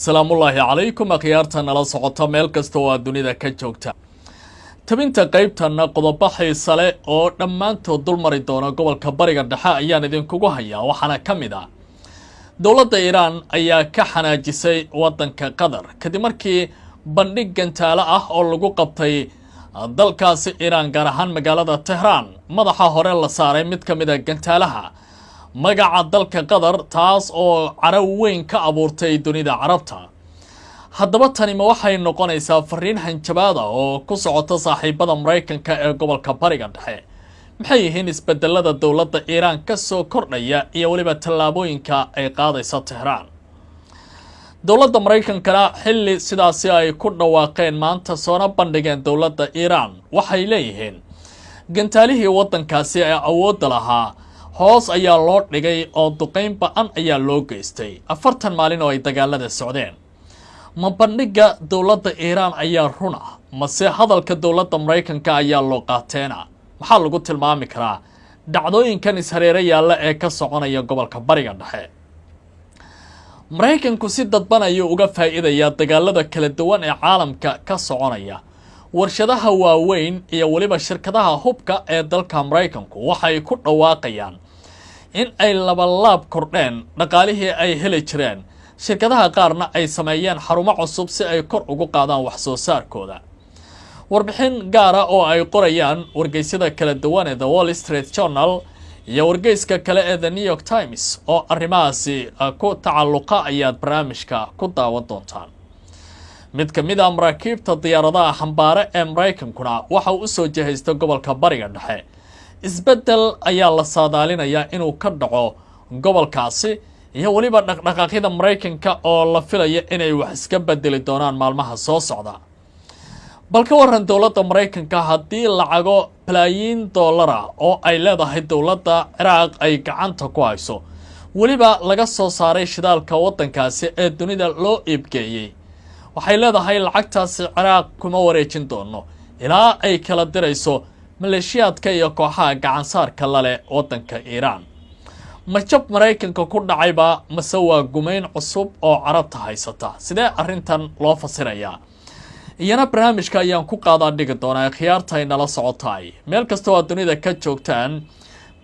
السلام الله عليكم أخيارتنا لا سقطة ميل كستوا الدنيا كجوكتا تبinta qaybtana qodobo xiiso leh oo dhammaantood dul mari doona gobolka bariga dhexe ayaan idinkugu hayaa waxaana ka mid ah dowladda Iran ayaa ka xanaajisay wadanka Qatar kadib markii bandhig gantaalo ah oo lagu qabtay dalkaasi Iran gaar ahaan magaalada Tehran madaxa hore la saaray mid ka mid ah gantaalaha magaca dalka Qatar taas oo carab weyn ka abuurtay dunida carabta haddaba tani ma waxay noqonaysaa fariin hanjabaad ah oo ku socota saaxiibada Mareykanka ee gobolka bariga dhexe maxay yihiin isbedelada dowladda Iran ka soo kordhaya iyo waliba tallaabooyinka ay qaadayso Tehran dowladda Mareykanka xilli sidaasi ay ku dhawaaqeen maanta soona bandhigeen dowladda Iran waxay leeyihiin gantaalihii wadankaasi ee awood lahaa hoos ayaa loo dhigay oo duqeyn ba'an ayaa loo geystay 40 maalin oo ay dagaalada socdeen ma bandhiga dowladda Iran ayaa run ah mase hadalka dowladda Mareykanka ayaa loo qaateena waxa lagu tilmaami karaa dhacdooyinkan ishareere yaalla ee ka soconaya gobolka bariga dhexe Mareykanku si dadban ayuu uga faa'iidayaa dagaalada kala duwan ee caalamka ka soconaya warshadaha waaweyn iyo waliba shirkadaha hubka ee dalka Mareykanku waxay ku dhawaaqayaan in ay laab kordheen dhaqaalihii ay heli jireen shirkadaha qaarna ay sameeyeen xarumo cusub si ay kor ugu qaadaan wax soo saarkooda warbixin gaar ah oo ay qorayaan wargeysyada kala duwan ee The Wall Street Journal iyo wargeyska kale ee The New York Times oo arrimahaasi ku tacalluqa ayaad barnaamijka ku daawan doontaan mid ka mid ah maraakiibta diyaaradaha xambaare ee Mareykankuna waxa uu soo jeestay gobolka bariga dhexe isbedel ayaa la saadaalinayaa inuu ka dhaco gobolkaasi iyo waliba dhaqdhaqaaqyada Mareykanka oo la filayo inay wax iska bedeli doonaan maalmaha soo socda balka waran dowladda Mareykanka haddii lacago bilaayin dollar oo ay leedahay dowladda Iraq ay gacanta ku hayso waliba laga soo saaray shidaalka wadankaasi ee dunida loo iibgeeyay waxay leedahay lacagtaasi Iraq kuma wareejin doono ilaa ay kala dirayso maleeshiyaadka iyo kooxaha gacan saarka lale wadanka Iran majab Mareykanka ku dhacayba mase waa gumeyn cusub oo carabta haysata sidee arrintan loo fasirayaa iyana barnaamijka ayaan ku qaadaa dhigi doonaa khiyaarta inala socotay meel kasta oo dunida ka joogtaan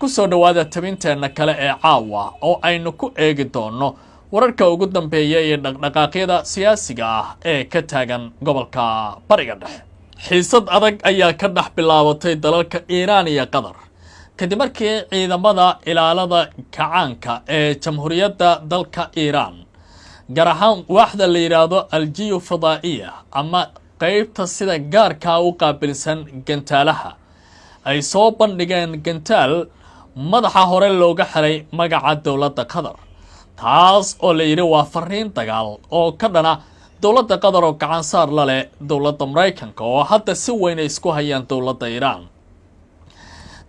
ku soo dhawaada tabinteena kale ee caawa oo aynu ku eegi doono wararka ugu dambeeya ee dhaqdhaqaaqyada siyaasiga ah ee ka taagan gobolka bariga dhexe xiisad adag ayaa ka dhex bilaabatay dalalka Iran iyo Qatar kadib markii ciidamada ilaalada kacaanka ee jamhuuriyadda dalka Iran gaar ahaan waaxda la yiraahdo al-Geofadaiya ama qaybta sida gaarka u qaabilsan gantaalaha ay soo bandhigeen gantaal madaxa hore looga xiray magaca dowladda Qatar taas oo la yiri waa fariin dagaal oo ka dhana dowladda Qatar oo gacan saar la leh dowladda Mareykanka oo hadda si weyn isku hayaan dowladda Iran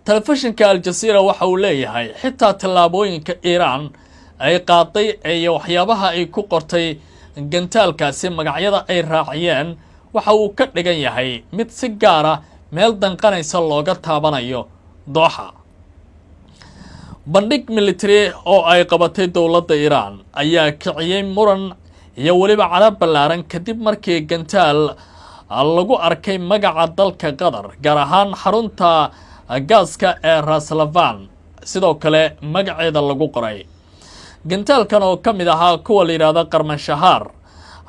telefishinka Al Jazeera waxa uu leeyahay xitaa tallaabooyinka Iran ay qaaday iyo waxyaabaha ay ku qortay gantaalkaasi magacyada ay raaciyeen waxa uu ka dhigan yahay mid si gaar ah meel danqanaysa looga taabanayo Doha bandhig military oo ay qabatay dowladda Iran ayaa kiciyay muran iyo waliba carab ballaaran kadib markii gantaal lagu arkay magaca dalka Qatar gaar ahaan xarunta gaaska ee Ras Lavan sidoo kale magaceeda lagu qoray gantaalkan oo ka mid ahaa kuwa la yiraahdo Qarman Shahar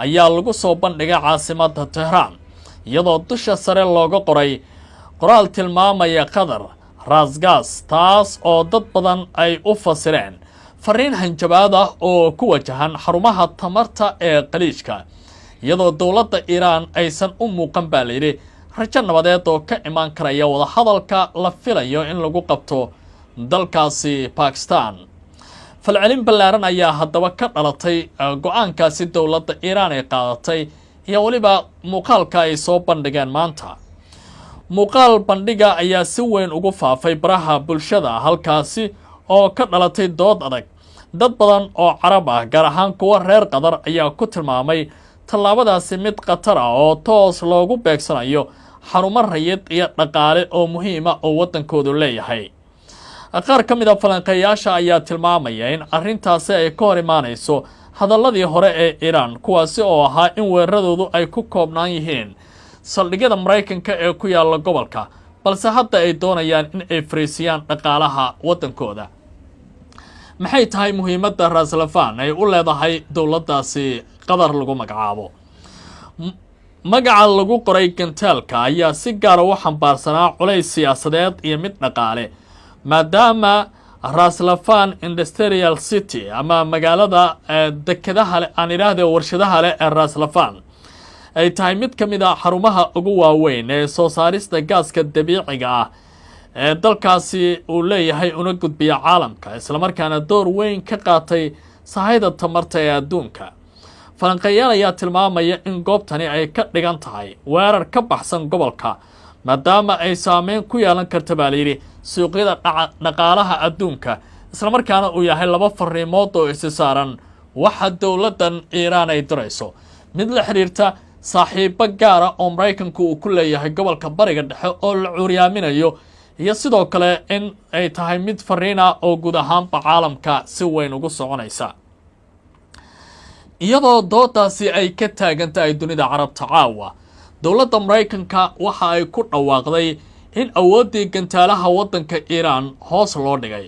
ayaa lagu soo bandhigay caasimadda Tehran iyadoo dusha sare looga qoray qoraal tilmaamaya Qatar Rasgas taas oo dad badan ay u fasireen fariin hanjabaad ah oo ku wajahan xarumaha tamarta ee qaliijka iyadoo dowladda Iran aysan u muuqan baaliri rajo nabadeed oo ka imaan karaya wada hadalka la filayo in lagu qabto dalkaasi Pakistan falcelin ballaaran ayaa haddaba ka dhalatay go'aankaasi dowladda Iran ay qaadatay iyo waliba muuqaalka ay soo bandhigeen maanta muuqaal bandhiga ayaa si weyn ugu faafay baraha bulshada halkaasi oo ka dhalatay dood adag dad badan oo carab ah gaar ahaan kuwa reer Qatar ayaa ku tilmaamay tallaabadaasi mid khatar ah oo toos loogu beegsanayo xarumo rayid iyo dhaqaale oo muhiim ah oo wadankoodu leeyahay qaar ka mid ah falanqeeyaasha ayaa tilmaamaya in arrintaasi ay ka hor imaanayso hadalladii hore ee Iran kuwaasi oo ahaa in weeraradoodu ay ku koobnaan yihiin saldhigyada Mareykanka ee ku yaala gobolka balse hadda ay doonayaan in ay fariisiyaan dhaqaalaha wadankooda. maxay tahay muhiimadda Ras Laffan ay u leedahay dowladdaasi Qatar lagu magacaabo? magaca lagu qoray gantaalka ayaa si gaar ah u xambaarsanaa culays siyaasadeed iyo mid dhaqaale maadaama Ras Laffan Industrial City ama magaalada dekedaha aan idhaahdo warshadaha leh ee Ras Laffan ay tahay mid ka mid ah xarumaha ugu waaweyn ee soo saarista gaaska dabiiciga ah ee dalkaasi uu leeyahay una gudbiya caalamka isla markaana door weyn ka qaatay sahayda tamarta ee adduunka. falanqeeyaal ayaa tilmaamaya in goobtani ay ka dhigan tahay weerar ka baxsan gobolka maadaama ay saameyn ku yeelan karto baa layidhi suuqyada dhaqaalaha adduunka isla markaana uu yahay laba fariimood oo isi saaran waxa dowladdan Iiraan ay dirayso mid la xiriirta saaxiibo gaara oo Mareykanku uu ku leeyahay gobolka bariga dhexe oo la curyaaminayo iyo sidoo kale in ay tahay mid fariina oo guud ahaanba caalamka si weyn ugu soconaysa. iyadoo doodaasi ay ka taagan tahay dunida carabta caawa dowladda Mareykanka waxa ay ku dhawaaqday in awooddii gantaalaha waddanka Iiraan hoos loo dhigay.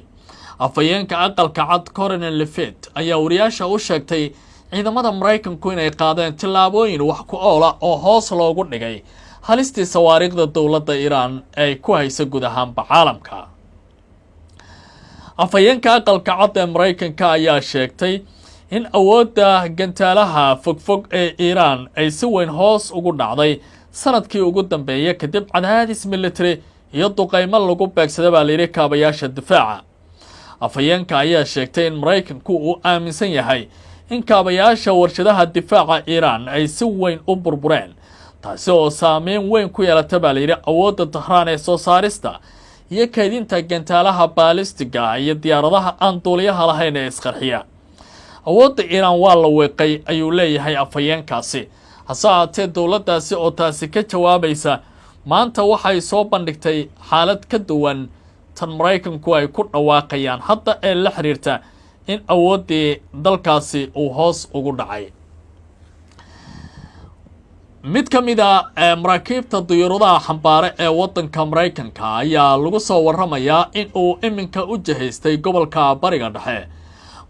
afhayeenka aqalka cad Colonel Lefet ayaa wariyaasha u sheegtay ciidamada Mareykanku inay qaadeen tillaabooyin wax ku ool ah oo hoos loogu dhigay halistii sawaariikhda dowladda Iiraan ay ku hayso guud ahaanba caalamka. afhayeenka aqalka cad ee Mareykanka ayaa sheegtay in awoodda gantaalaha fogfog ee Iiraan ay si weyn hoos ugu dhacday sanadkii ugu dambeeyay kadib cadaadis military iyo duqeymo lagu beegsaday baa layidhi kaabayaasha difaaca. afhayeenka ayaa sheegtay in Mareykanku uu aaminsan yahay in kaabayaasha warshadaha difaaca Iiraan ay si weyn u burbureen taasi oo saameyn weyn ku yeelata baa layidhi awoodda Tahraan ee soo saarista iyo kaydinta gantaalaha baalistiga iyo diyaaradaha aan duuliyaha lahayn ee isqarxiya. awoodda Iiraan waa la weeqay ayuu leeyahay afhayeenkaasi hase ahaatee dowladdaasi oo taasi ka jawaabaysa maanta waxay soo bandhigtay xaalad ka duwan tan Mareykanku ay ku dhawaaqayaan hadda ee la xiriirta in awooddii dalkaasi uu hoos ugu dhacay. mid ka mid ah maraakiibta diyaaradaha xambaare ee waddanka Mareykanka ayaa lagu soo warramayaa in uu iminka u jahaystay gobolka bariga dhexe.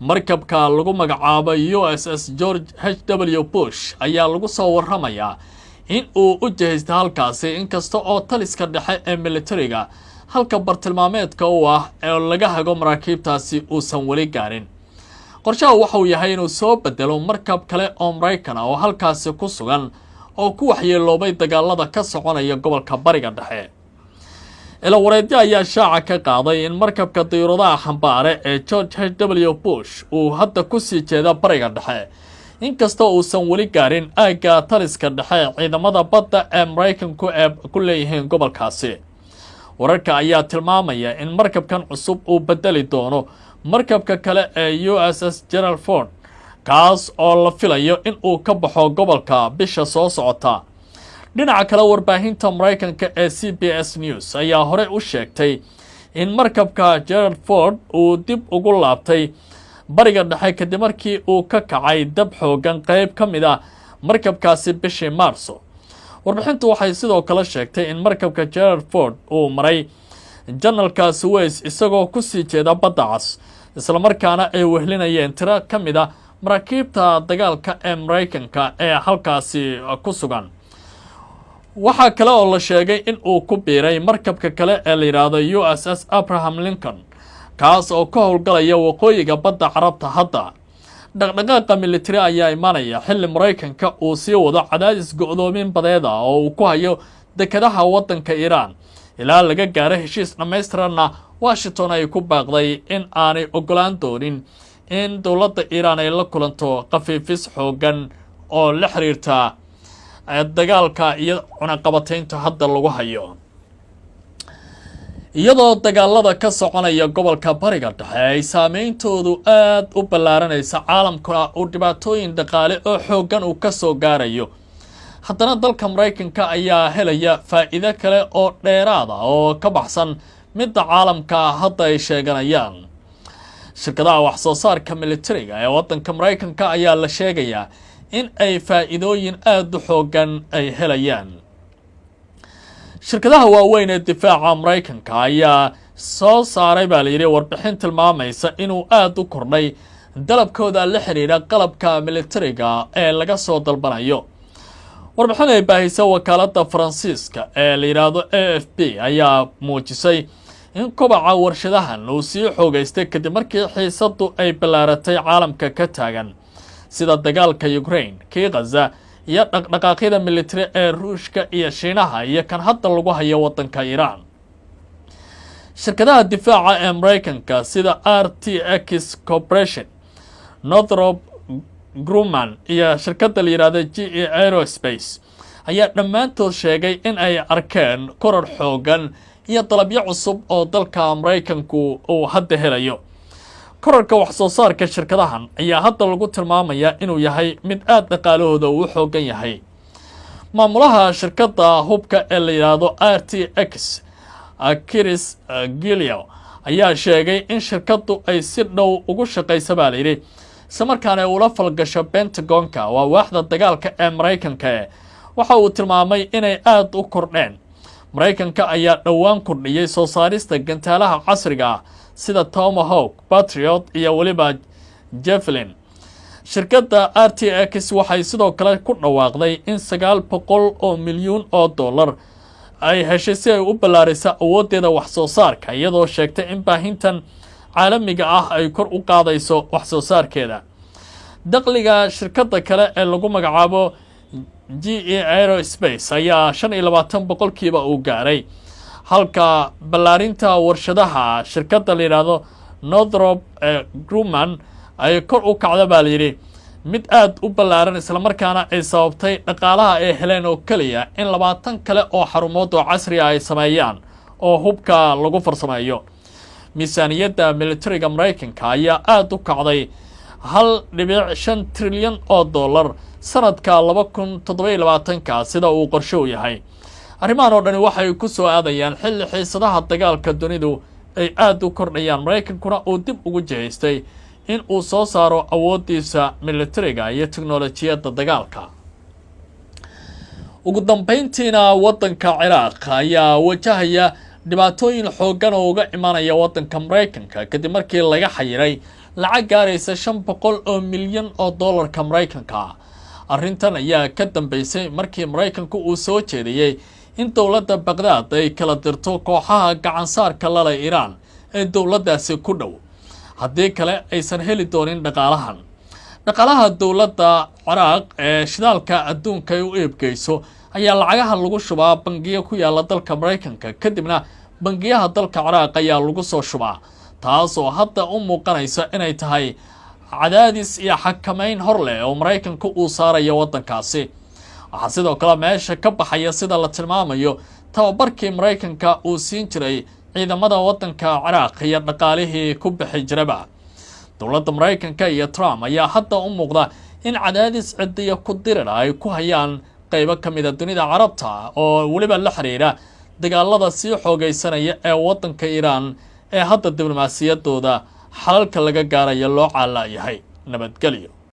markabka lagu magacaabo USS George H.W. Bush ayaa lagu soo warramayaa in uu u jahaystay halkaasi inkasta oo taliska dhexe ee militariga halka bartilmaameedka u ah ee laga hago maraakiibtaasi uusan weli gaarin. qorshaha waxuu yahay inuu soo bedelo markab kale oo Mareykan ah oo halkaasi ku sugan oo ku waxyeeloobay dagaalada ka soconaya gobolka bariga dhexe. ilawareedyo ayaa shaaca ka qaaday in markabka diyaaradaha xambaare ee George H.W. Bush uu hadda ku sii jeeda bariga dhexe inkasta uusan weli gaarin aagga taliska dhexe ciidamada badda ee Mareykanku ee ku leeyihiin gobolkaasi. wararka ayaa tilmaamaya in markabkan cusub uu bedeli doono markabka kale ee USS Gerald Ford kaas oo la filayo in uu ka baxo gobolka bisha soo socota. dhinaca kale warbaahinta Mareykanka ee CBS News ayaa hore u sheegtay in markabka Gerald Ford uu dib ugu laabtay bariga dhexe kadib markii uu ka kacay dab xoogan qayb ka mid ah markabkaasi bishii Maarso. warbixintu waxay sidoo kale sheegtay in markabka Gerald Ford uu maray janalka Suez isagoo ku sii jeeda badda cas isla markaana ay wehlinayeen tiro ka mid ah maraakiibta dagaalka ee Mareykanka ee halkaasi ku sugan. waxaa kale oo la sheegay in uu ku biiray markabka kale ee la yiraahdo USS Abraham Lincoln kaas oo ka howlgalaya waqooyiga badda carabta hadda. dhaqdhaqaaqa military ayaa imaanaya xilli Mareykanka uu sii wado cadaadis go'doomin badeed ah oo uu ku hayo dekedaha waddanka Iiraan ilaa laga gaaro heshiis dhammaystiranna Washington ay ku baaqday in aanay ogolaan doonin in dowladda Iiraan ay la kulanto qafiifis xoogan oo la xiriirta dagaalka iyo cunaqabataynta hadda lagu hayo. iyadoo dagaalada ka soconaya gobolka bariga dhexe ay saameyntoodu aad u ballaaranaysa caalamkuna uu dhibaatooyin dhaqaale oo xoogan uu ka soo gaarayo haddana dalka Mareykanka ayaa helaya faa'iido kale oo dheeraad ah oo ka baxsan midda caalamka hadda ay sheeganayaan. shirkadaha wax soo saarka militariga ee waddanka Mareykanka ayaa la sheegayaa in ay faa'iidooyin aad u xoogan ay helayaan. shirkadaha waaweyn ee difaaca Mareykanka ayaa soo saaray baa la yidhi warbixin tilmaamaysa inuu aad u kordhay dalabkooda la xiriira qalabka militariga ee laga soo dalbanayo. warbixin ay baahisay wakaaladda Faransiiska ee la yiraahdo AFP ayaa muujisay in kobaca warshadahan uu sii xoogaystay kadib markii xiisadu ay ballaaratay caalamka ka taagan sida dagaalka Ukraine, kii Gaza iyo dhaqdhaqaaqyada militari ee Ruushka iyo Shiinaha iyo kan hadda lagu hayo waddanka Iran. shirkadaha difaaca ee Mareykanka sida RTX Corporation, Northrop Grumman iyo shirkadda la yiraahdo GE Aerospace ayaa dhammaantood sheegay in ay arkeen koror xoogan iyo dalabyo cusub oo dalka Mareykanku uu hadda helayo. kororka wax soo saarka shirkadahan ayaa hadda lagu tilmaamayaa inuu yahay mid aad dhaqaalahooda u xoogan yahay. maamulaha shirkadda hubka ee la yiraahdo RTX Chris Gilio ayaa sheegay in shirkaddu ay si dhow ugu shaqayso baa la yidhi isla markaana ula falgasho Pentagonka waa waaxda dagaalka ee Mareykanka. waxa uu tilmaamay inay aad u kordheen. Mareykanka ayaa dhowaan kordhiyay soo saarista gantaalaha casriga ah sida Tomahawk, Patriot iyo waliba Javelin. shirkadda RTX waxay sidoo kale ku dhawaaqday in 900 milyan oo dollar ay heshay si ay u ballaariso awoodeeda wax soo saarka, iyadoo sheegtay in baahintan caalamiga ah ay kor u qaadayso wax soo saarkeeda. dakhliga shirkadda kale ee lagu magacaabo GE Aerospace ayaa 25% uu gaaray, halka ballaarinta warshadaha shirkadda la yiraahdo Northrop Grumman ay kor u kacdo baa la yidhi mid aad u ballaaran, isla markaana ay sababtay dhaqaalaha ay heleen oo kaliya in 20 kale oo xarumood oo casri ah ay sameeyaan oo hubka lagu farsameeyo. miisaaniyadda militariga Mareykanka ayaa aad u kacday 1.5 trilyan oo dollar sanadka 2027 sida uu qorshe u yahay. arrimahan oo dhani waxay ku soo aadayaan xilli xiisadaha dagaalka dunidu ay aad u kordhayaan, Mareykankuna uu dib ugu jihaystay in uu soo saaro awoodiisa militariga iyo tiknoolajiyadda dagaalka. ugu dambeyntiina waddanka Ciraaq ayaa wajahaya dhibaatooyin xoogan oo uga imanaya waddanka Mareykanka kadib markii laga xayiray lacag gaaraysa 500 milyan oo dollarka Mareykanka. arrintan ayaa ka dambeysay markii Mareykanku uu soo jeediyay in dowladda Baghdad ay kala dirto kooxaha gacan saarka la leh Iran ee dowladdaasi ku dhow, haddii kale aysan heli doonin dhaqaalahan. dhaqaalaha dowladda Ciraaq ee shidaalka adduunka ay u iibgeyso ayaa lacagaha lagu shubaa bangiyo ku yaala dalka Mareykanka, kadibna bangiyaha dalka Ciraaq ayaa lagu soo shubaa, taasoo hadda u muuqanaysa inay tahay cadaadis iyo xakameyn hor leh oo Mareykanku uu saarayo waddankaasi. waxaa sidoo kale meesha ka baxaya sida la tilmaamayo tababarkii Mareykanka uu siin jiray ciidamada waddanka Ciraaq iyo dhaqaalihii ku bixi jiraba. dowladda Mareykanka iyo Trump ayaa hadda u muuqda in cadaadis cidiya ku dirir ay ku hayaan qaybo ka mid ah dunida Carabta oo waliba la xiriira dagaalada sii xoogaysanaya ee waddanka Iran ee hadda diblomaasiyadooda xalalka laga gaarayo loo caalayahay. nabadgelyo.